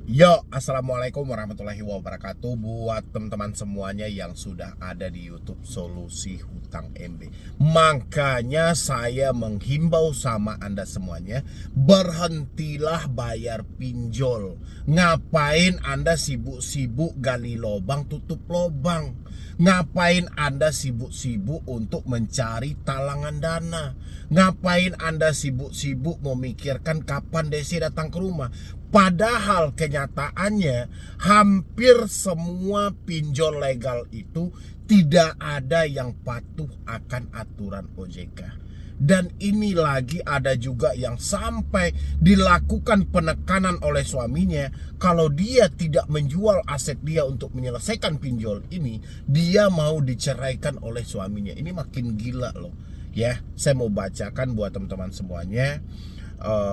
Yo, assalamualaikum warahmatullahi wabarakatuh. Buat teman-teman semuanya yang sudah ada di YouTube Solusi Hutang MB, makanya saya menghimbau sama Anda semuanya, berhentilah bayar pinjol. Ngapain Anda sibuk-sibuk gali lubang tutup lubang? Ngapain Anda sibuk-sibuk untuk mencari talangan dana? Ngapain Anda sibuk-sibuk memikirkan kapan Desi datang ke rumah? Padahal kenyataannya hampir semua pinjol legal itu tidak ada yang patuh akan aturan OJK. Dan ini lagi ada juga yang sampai dilakukan penekanan oleh suaminya, kalau dia tidak menjual aset dia untuk menyelesaikan pinjol ini, dia mau diceraikan oleh suaminya. Ini makin gila loh. Ya, saya mau bacakan buat teman-teman semuanya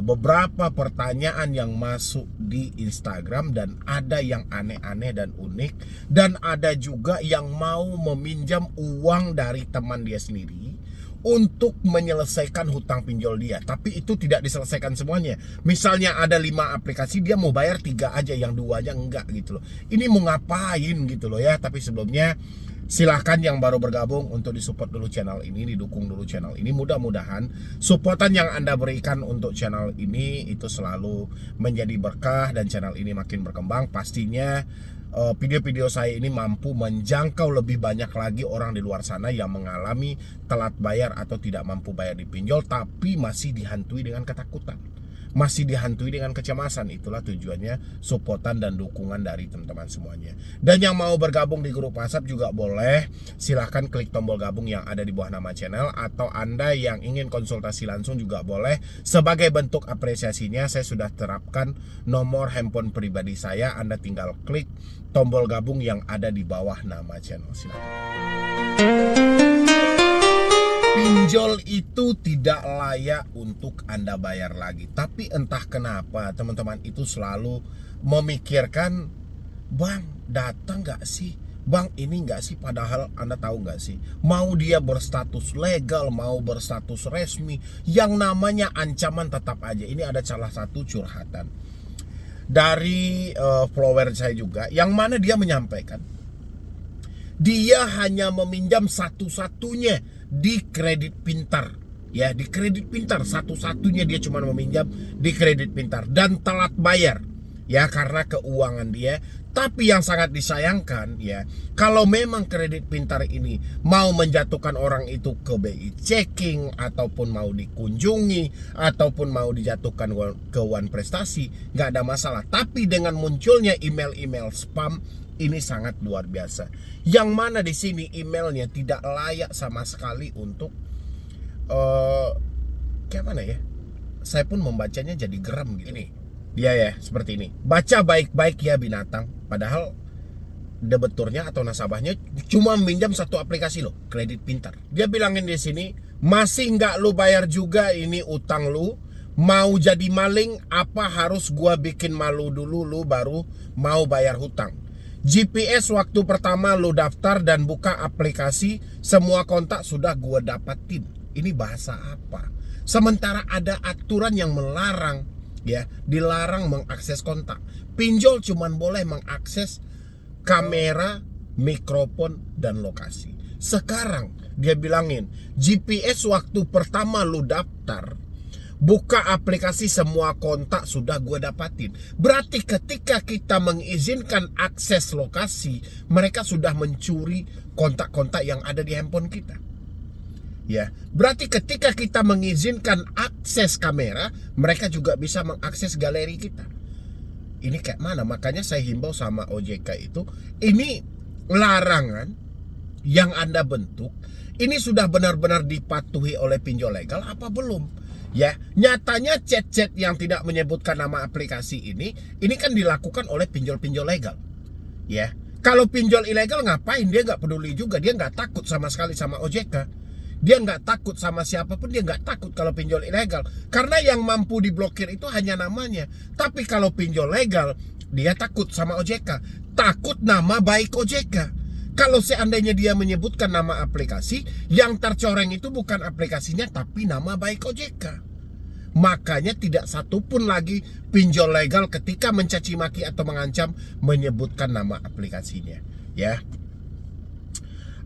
beberapa pertanyaan yang masuk di Instagram, dan ada yang aneh-aneh dan unik, dan ada juga yang mau meminjam uang dari teman dia sendiri untuk menyelesaikan hutang pinjol dia, tapi itu tidak diselesaikan semuanya. Misalnya ada 5 aplikasi, dia mau bayar 3 aja, yang 2 aja enggak gitu loh. Ini mau ngapain gitu loh ya. Tapi sebelumnya silahkan yang baru bergabung untuk disupport dulu channel ini, didukung dulu channel ini. Mudah-mudahan supportan yang Anda berikan untuk channel ini itu selalu menjadi berkah dan channel ini makin berkembang. Pastinya video-video saya ini mampu menjangkau lebih banyak lagi orang di luar sana yang mengalami telat bayar atau tidak mampu bayar di pinjol, tapi masih dihantui dengan ketakutan, masih dihantui dengan kecemasan. Itulah tujuannya supportan dan dukungan dari teman-teman semuanya. Dan yang mau bergabung di grup WhatsApp juga boleh, silahkan klik tombol gabung yang ada di bawah nama channel, atau Anda yang ingin konsultasi langsung juga boleh. Sebagai bentuk apresiasinya, saya sudah terapkan nomor handphone pribadi saya. Anda tinggal klik tombol gabung yang ada di bawah nama channel. Silahkan. Pinjol itu tidak layak untuk Anda bayar lagi. Tapi entah kenapa teman-teman itu selalu memikirkan, Bang datang gak sih? Bang ini gak sih? Padahal Anda tahu gak sih, mau dia berstatus legal, mau berstatus resmi, yang namanya ancaman tetap aja. Ini ada salah satu curhatan dari follower saya juga, yang mana dia menyampaikan dia hanya meminjam satu-satunya di Kredit Pintar. Ya, di Kredit Pintar satu-satunya dia cuma meminjam di Kredit Pintar, dan telat bayar ya karena keuangan dia. Tapi yang sangat disayangkan ya, kalau memang Kredit Pintar ini mau menjatuhkan orang itu ke BI checking, ataupun mau dikunjungi, ataupun mau dijatuhkan ke One Prestasi, nggak ada masalah. Tapi dengan munculnya email-email spam, ini sangat luar biasa. Yang mana di sini emailnya tidak layak sama sekali untuk kayak mana ya? Saya pun membacanya jadi geram gitu. Ini dia ya, seperti ini. Baca baik-baik ya binatang. Padahal debeturnya atau nasabahnya cuma minjam satu aplikasi loh, Kredit Pintar. Dia bilangin di sini, masih nggak lu bayar juga ini utang lu? Mau jadi maling apa harus gua bikin malu dulu lu baru mau bayar hutang? GPS waktu pertama lu daftar dan buka aplikasi, semua kontak sudah gua dapatin. Ini bahasa apa? Sementara ada aturan yang melarang ya, dilarang mengakses kontak. Pinjol cuman boleh mengakses kamera, mikrofon, dan lokasi. Sekarang dia bilangin, GPS waktu pertama lu daftar, buka aplikasi, semua kontak sudah gue dapatin. Berarti ketika kita mengizinkan akses lokasi, mereka sudah mencuri kontak-kontak yang ada di handphone kita. Ya, berarti ketika kita mengizinkan akses kamera, mereka juga bisa mengakses galeri kita. Ini kayak mana? Makanya saya himbau sama OJK itu, ini larangan yang Anda bentuk, ini sudah benar-benar dipatuhi oleh pinjol legal apa belum? Ya, nyatanya chat-chat yang tidak menyebutkan nama aplikasi ini kan dilakukan oleh pinjol-pinjol legal. Ya, kalau pinjol ilegal ngapain? Dia nggak peduli juga, dia nggak takut sama sekali sama OJK. Dia nggak takut sama siapapun, dia nggak takut kalau pinjol ilegal. Karena yang mampu diblokir itu hanya namanya. Tapi kalau pinjol legal, dia takut sama OJK. Takut nama baik OJK. Kalau seandainya dia menyebutkan nama aplikasi, yang tercoreng itu bukan aplikasinya tapi nama baik OJK. Makanya tidak satupun lagi pinjol legal ketika mencaci maki atau mengancam menyebutkan nama aplikasinya. Ya.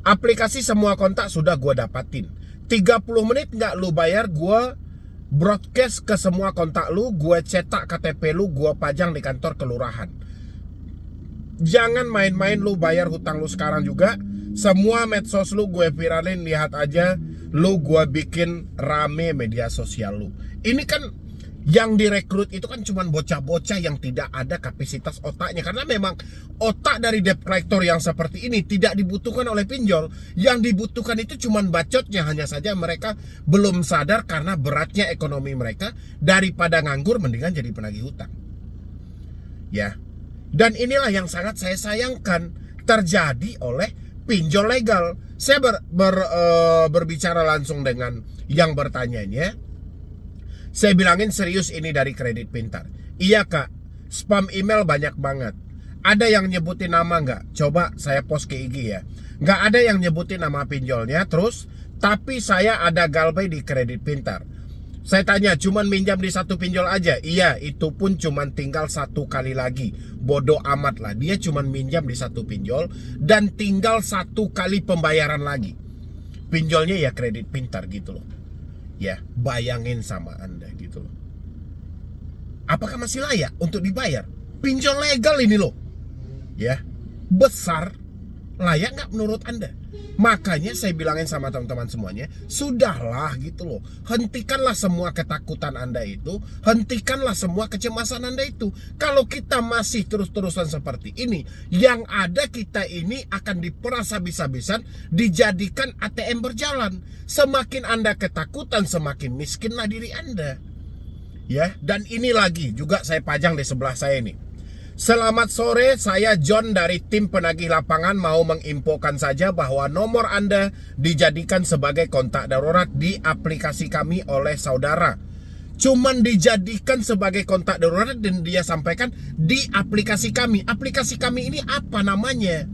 Aplikasi semua kontak sudah gue dapatin. 30 menit nggak lu bayar, gue broadcast ke semua kontak lu, gue cetak KTP lu, gue pajang di kantor kelurahan. Jangan main-main lu bayar hutang lu sekarang juga. Semua medsos lu gue viralin, lihat aja. Lu gue bikin rame media sosial lu. Ini kan yang direkrut itu kan cuman bocah-bocah yang tidak ada kapasitas otaknya. Karena memang otak dari debt collector yang seperti ini tidak dibutuhkan oleh pinjol. Yang dibutuhkan itu cuman bacotnya. Hanya saja mereka belum sadar karena beratnya ekonomi mereka. Daripada nganggur mendingan jadi penagih hutang. Ya. Dan inilah yang sangat saya sayangkan terjadi oleh pinjol legal. Saya berbicara langsung dengan yang bertanyanya. Saya bilangin serius ini dari Kredit Pintar. Iya kak, spam email banyak banget. Ada yang nyebutin nama nggak? Coba saya post ke IG ya. Nggak ada yang nyebutin nama pinjolnya. Terus, tapi saya ada galbay di Kredit Pintar. Saya tanya, cuman minjam di satu pinjol aja? Iya, itu pun cuman tinggal 1 kali lagi. Bodoh amat lah, dia cuman minjam di satu pinjol dan tinggal 1 kali pembayaran lagi. Pinjolnya ya Kredit Pintar gitu loh. Ya, bayangin sama Anda gitu loh. Apakah masih layak untuk dibayar? Pinjol legal ini loh. Ya, besar, layak nggak menurut Anda? Makanya saya bilangin sama teman-teman semuanya, sudahlah gitu loh. Hentikanlah semua ketakutan Anda itu, hentikanlah semua kecemasan Anda itu. Kalau kita masih terus-terusan seperti ini, yang ada kita ini akan diperas habis-habisan, dijadikan ATM berjalan. Semakin Anda ketakutan, semakin miskinlah diri Anda. Ya, dan ini lagi juga saya pajang di sebelah saya ini. Selamat sore, saya John dari tim penagih lapangan mau menginfokan saja bahwa nomor Anda dijadikan sebagai kontak darurat di aplikasi kami oleh saudara. Cuman dijadikan sebagai kontak darurat dan dia sampaikan di aplikasi kami. Aplikasi kami ini apa namanya?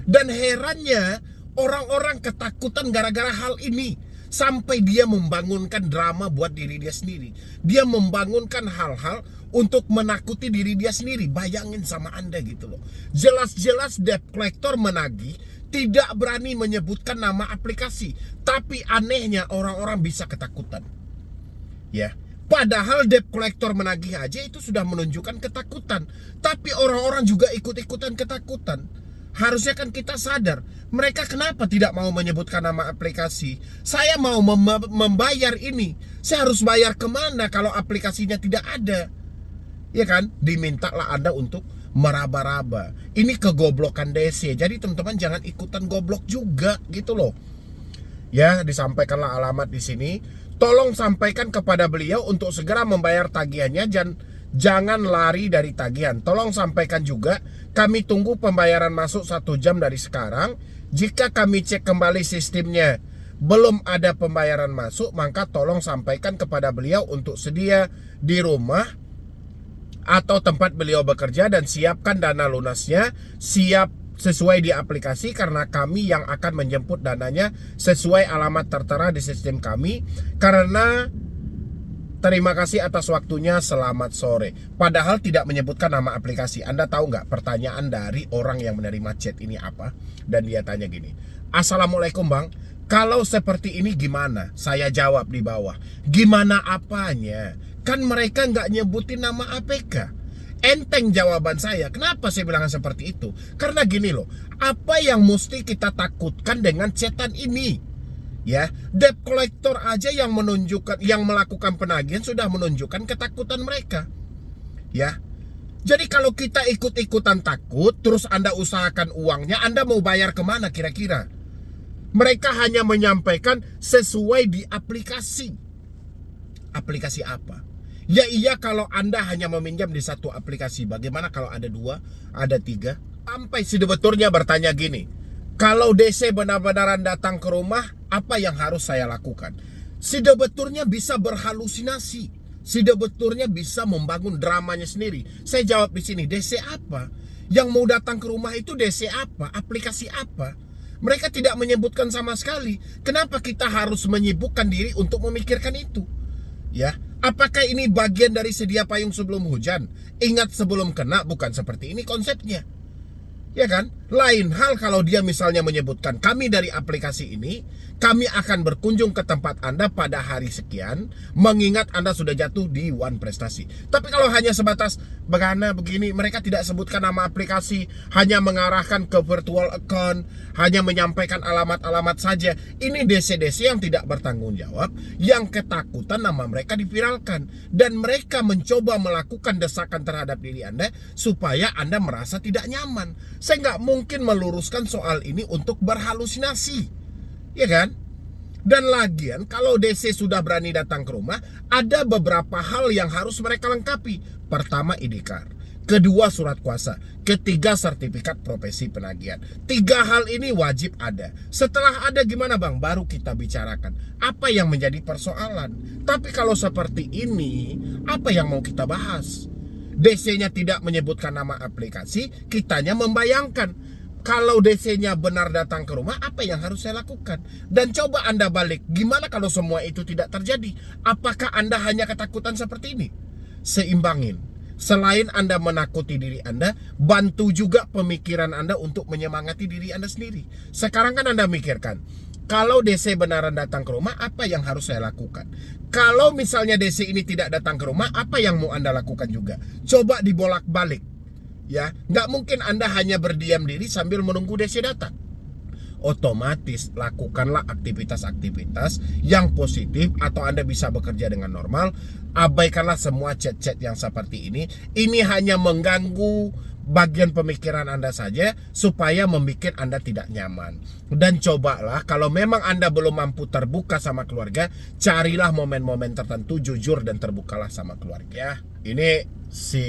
Dan herannya orang-orang ketakutan gara-gara hal ini. Sampai dia membangunkan drama buat diri dia sendiri. Dia membangunkan hal-hal untuk menakuti diri dia sendiri. Bayangin sama Anda gitu loh. Jelas-jelas debt collector menagih tidak berani menyebutkan nama aplikasi. Tapi anehnya orang-orang bisa ketakutan. Ya. Padahal debt collector menagih aja itu sudah menunjukkan ketakutan. Tapi orang-orang juga ikut-ikutan ketakutan. Harusnya kan kita sadar, mereka kenapa tidak mau menyebutkan nama aplikasi? Saya mau membayar ini, saya harus bayar kemana kalau aplikasinya tidak ada? Ya kan, dimintalah Anda untuk meraba-raba. Ini kegoblokan DC, jadi teman-teman jangan ikutan goblok juga gitu loh. Ya, disampaikanlah alamat di sini. Tolong sampaikan kepada beliau untuk segera membayar tagihannya dan jangan lari dari tagihan. Tolong sampaikan juga, kami tunggu pembayaran masuk 1 jam dari sekarang. Jika kami cek kembali sistemnya belum ada pembayaran masuk, maka tolong sampaikan kepada beliau untuk sedia di rumah atau tempat beliau bekerja dan siapkan dana lunasnya, siap sesuai di aplikasi karena kami yang akan menjemput dananya sesuai alamat tertera di sistem kami. Karena terima kasih atas waktunya, selamat sore. Padahal tidak menyebutkan nama aplikasi. Anda tahu nggak pertanyaan dari orang yang menerima chat ini apa? Dan dia tanya gini, Assalamualaikum bang, kalau seperti ini gimana? Saya jawab di bawah, gimana apanya? Kan mereka nggak nyebutin nama APK. Enteng jawaban saya. Kenapa saya bilang seperti itu? Karena gini loh, apa yang mesti kita takutkan dengan chatan ini? Ya, debt collector aja yang menunjukkan, yang melakukan penagihan sudah menunjukkan ketakutan mereka. Ya, jadi kalau kita ikut-ikutan takut, terus Anda usahakan uangnya, Anda mau bayar kemana kira-kira? Mereka hanya menyampaikan sesuai di aplikasi. Aplikasi apa? Ya iya kalau Anda hanya meminjam di satu aplikasi. Bagaimana kalau ada 2, ada 3? Sampai si debeturnya bertanya gini, kalau DC benar-benaran datang ke rumah, apa yang harus saya lakukan? Si debeturnya bisa berhalusinasi. Si debeturnya bisa membangun dramanya sendiri. Saya jawab di sini, DC apa? Yang mau datang ke rumah itu DC apa? Aplikasi apa? Mereka tidak menyebutkan sama sekali. Kenapa kita harus menyibukkan diri untuk memikirkan itu? Ya, Apakah ini bagian dari sedia payung sebelum hujan? Ingat sebelum kena, bukan seperti ini konsepnya. Ya kan? Lain hal kalau dia misalnya menyebutkan kami dari aplikasi ini, kami akan berkunjung ke tempat Anda pada hari sekian, mengingat Anda sudah jatuh di One Prestasi. Tapi kalau hanya sebatas begana begini, mereka tidak sebutkan nama aplikasi, hanya mengarahkan ke virtual account, hanya menyampaikan alamat-alamat saja. Ini DC-DC yang tidak bertanggung jawab, yang ketakutan nama mereka diviralkan, dan mereka mencoba melakukan desakan terhadap diri Anda supaya Anda merasa tidak nyaman. Saya nggak mungkin meluruskan soal ini untuk berhalusinasi. Ya kan? Dan lagian kalau DC sudah berani datang ke rumah, ada beberapa hal yang harus mereka lengkapi. Pertama, ID card. Kedua, surat kuasa. Ketiga, sertifikat profesi penagihan. 3 hal ini wajib ada. Setelah ada gimana bang? Baru kita bicarakan apa yang menjadi persoalan. Tapi kalau seperti ini, apa yang mau kita bahas? DC-nya tidak menyebutkan nama aplikasi, kitanya membayangkan. Kalau DC-nya benar datang ke rumah, apa yang harus saya lakukan? Dan coba Anda balik, gimana kalau semua itu tidak terjadi? Apakah Anda hanya ketakutan seperti ini? Seimbangin. Selain Anda menakuti diri Anda, bantu juga pemikiran Anda untuk menyemangati diri Anda sendiri. Sekarang kan Anda mikirkan, kalau DC benaran datang ke rumah, apa yang harus saya lakukan? Kalau misalnya DC ini tidak datang ke rumah, apa yang mau Anda lakukan juga? Coba dibolak-balik. Ya, nggak mungkin Anda hanya berdiam diri sambil menunggu DC datang. Otomatis lakukanlah aktivitas-aktivitas yang positif atau Anda bisa bekerja dengan normal. Abaikanlah semua chat-chat yang seperti ini. Ini hanya mengganggu bagian pemikiran Anda saja supaya membuat Anda tidak nyaman. Dan cobalah kalau memang Anda belum mampu terbuka sama keluarga, carilah momen-momen tertentu, jujur dan terbukalah sama keluarga. Ini si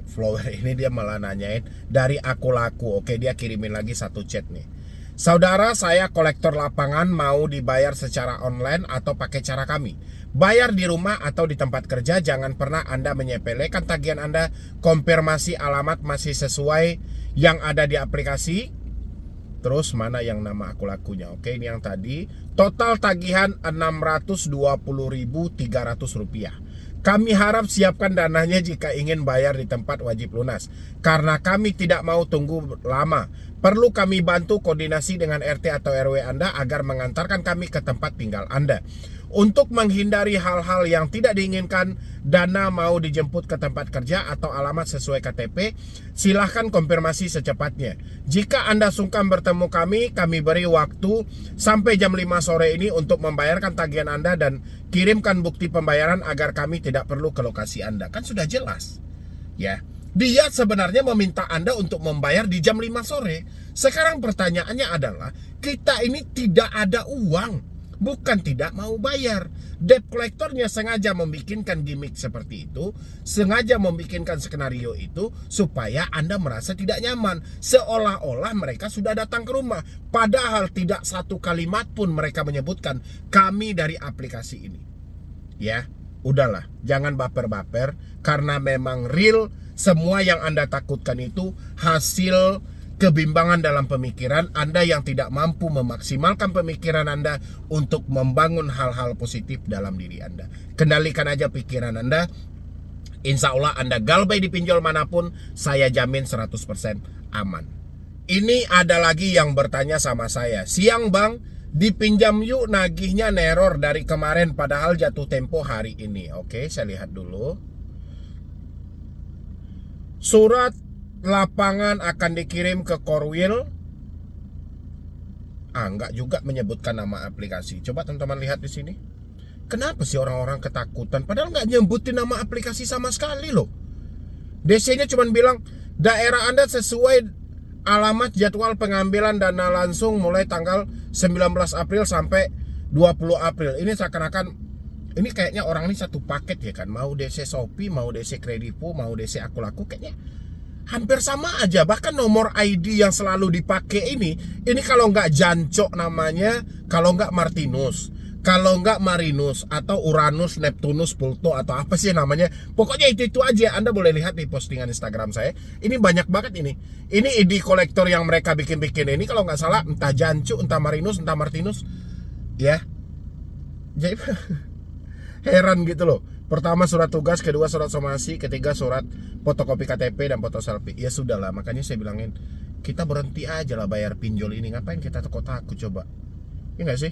Flower ini dia malah nanyain dari aku laku. Oke, dia kirimin lagi satu chat nih. Saudara, saya kolektor lapangan, mau dibayar secara online atau pakai cara kami. Bayar di rumah atau di tempat kerja, jangan pernah Anda menyepelekan tagihan Anda. Konfirmasi alamat masih sesuai yang ada di aplikasi. Terus mana yang nama aku lakunya? Oke, ini yang tadi. Total tagihan Rp620.300. Kami harap siapkan dananya jika ingin bayar di tempat wajib lunas. Karena kami tidak mau tunggu lama, perlu kami bantu koordinasi dengan RT atau RW Anda agar mengantarkan kami ke tempat tinggal Anda. Untuk menghindari hal-hal yang tidak diinginkan, dana mau dijemput ke tempat kerja atau alamat sesuai KTP, silahkan konfirmasi secepatnya. Jika Anda sungkan bertemu kami beri waktu sampai jam 5 sore ini untuk membayarkan tagihan Anda dan kirimkan bukti pembayaran agar kami tidak perlu ke lokasi Anda. Kan sudah jelas. Ya. Dia sebenarnya meminta Anda untuk membayar di jam 5 sore. Sekarang pertanyaannya adalah, kita ini tidak ada uang. Bukan tidak mau bayar. Debt collectornya sengaja membikinkan gimmick seperti itu, sengaja membikinkan skenario itu supaya Anda merasa tidak nyaman, seolah-olah mereka sudah datang ke rumah. Padahal tidak satu kalimat pun mereka menyebutkan kami dari aplikasi ini. Ya, udahlah, jangan baper-baper, karena memang real semua yang Anda takutkan itu hasil kebimbangan dalam pemikiran Anda yang tidak mampu memaksimalkan pemikiran Anda untuk membangun hal-hal positif dalam diri Anda. Kendalikan aja pikiran Anda. Insya Allah Anda galbay di pinjol manapun, saya jamin 100% aman. Ini ada lagi yang bertanya sama saya, siang bang, dipinjam yuk, nagihnya neror dari kemarin padahal jatuh tempo hari ini. Oke, saya lihat dulu. Surat lapangan akan dikirim ke Korwil. Enggak juga menyebutkan nama aplikasi. Coba teman-teman lihat di sini. Kenapa sih orang-orang ketakutan? Padahal nggak nyebutin nama aplikasi sama sekali loh. DC-nya cuma bilang daerah Anda sesuai alamat jadwal pengambilan dana langsung mulai tanggal 19 April sampai 20 April. Ini seakan-akan ini kayaknya orang ini satu paket ya kan. Mau DC Shopee, mau DC Kredivo, mau DC Aku Laku, kayaknya hampir sama aja. Bahkan nomor ID yang selalu dipakai ini kalau nggak Jancok namanya, kalau nggak Martinus, kalau nggak Marinus atau Uranus, Neptunus, Pluto atau apa sih namanya. Pokoknya itu aja. Anda boleh lihat di postingan Instagram saya. Ini banyak banget ini. Ini ID kolektor yang mereka bikin-bikin ini kalau nggak salah entah Jancuk, entah Marinus, entah Martinus. Ya. Jadi heran gitu loh. Pertama surat tugas, kedua surat somasi, ketiga surat fotokopi KTP dan foto selfie. Ya sudahlah, makanya saya bilangin kita berhenti aja lah bayar pinjol ini. Ngapain kita takut-takut coba? Ya nggak sih?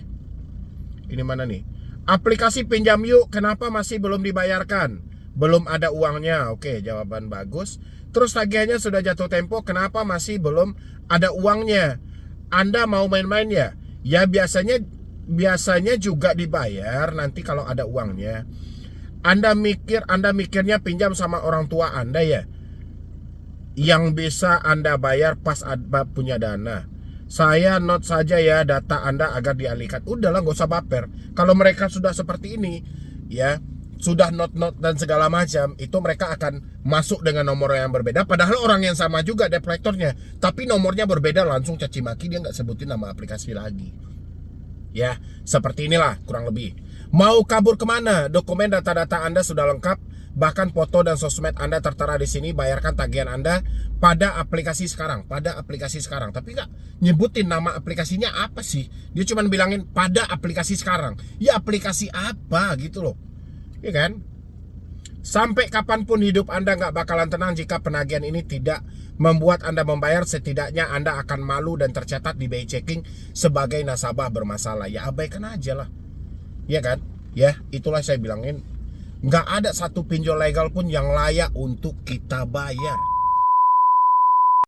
Ini mana nih? Aplikasi pinjam yuk, kenapa masih belum dibayarkan? Belum ada uangnya. Oke, jawaban bagus. Terus tagihannya sudah jatuh tempo, kenapa masih belum ada uangnya? Anda mau main-main ya? Ya biasanya juga dibayar nanti kalau ada uangnya. Anda mikirnya pinjam sama orang tua Anda ya, yang bisa Anda bayar pas Anda punya dana. Saya note saja ya data Anda agar dialihkan. Udahlah, gak usah baper. Kalau mereka sudah seperti ini, ya sudah note dan segala macam, itu mereka akan masuk dengan nomor yang berbeda. Padahal orang yang sama juga debt collectornya, tapi nomornya berbeda, langsung caci maki, dia nggak sebutin nama aplikasi lagi. Ya, seperti inilah kurang lebih. Mau kabur kemana? Dokumen data-data Anda sudah lengkap, bahkan foto dan sosmed Anda tertera di sini. Bayarkan tagihan Anda pada aplikasi sekarang, Tapi nggak nyebutin nama aplikasinya apa sih? Dia cuma bilangin pada aplikasi sekarang. Ya aplikasi apa gitu loh, ya kan? Sampai kapanpun hidup Anda nggak bakalan tenang jika penagihan ini tidak membuat Anda membayar. Setidaknya Anda akan malu dan tercatat di BI Checking sebagai nasabah bermasalah. Ya abaikan aja lah, ya kan? Ya itulah saya bilangin, nggak ada satu pinjol legal pun yang layak untuk kita bayar.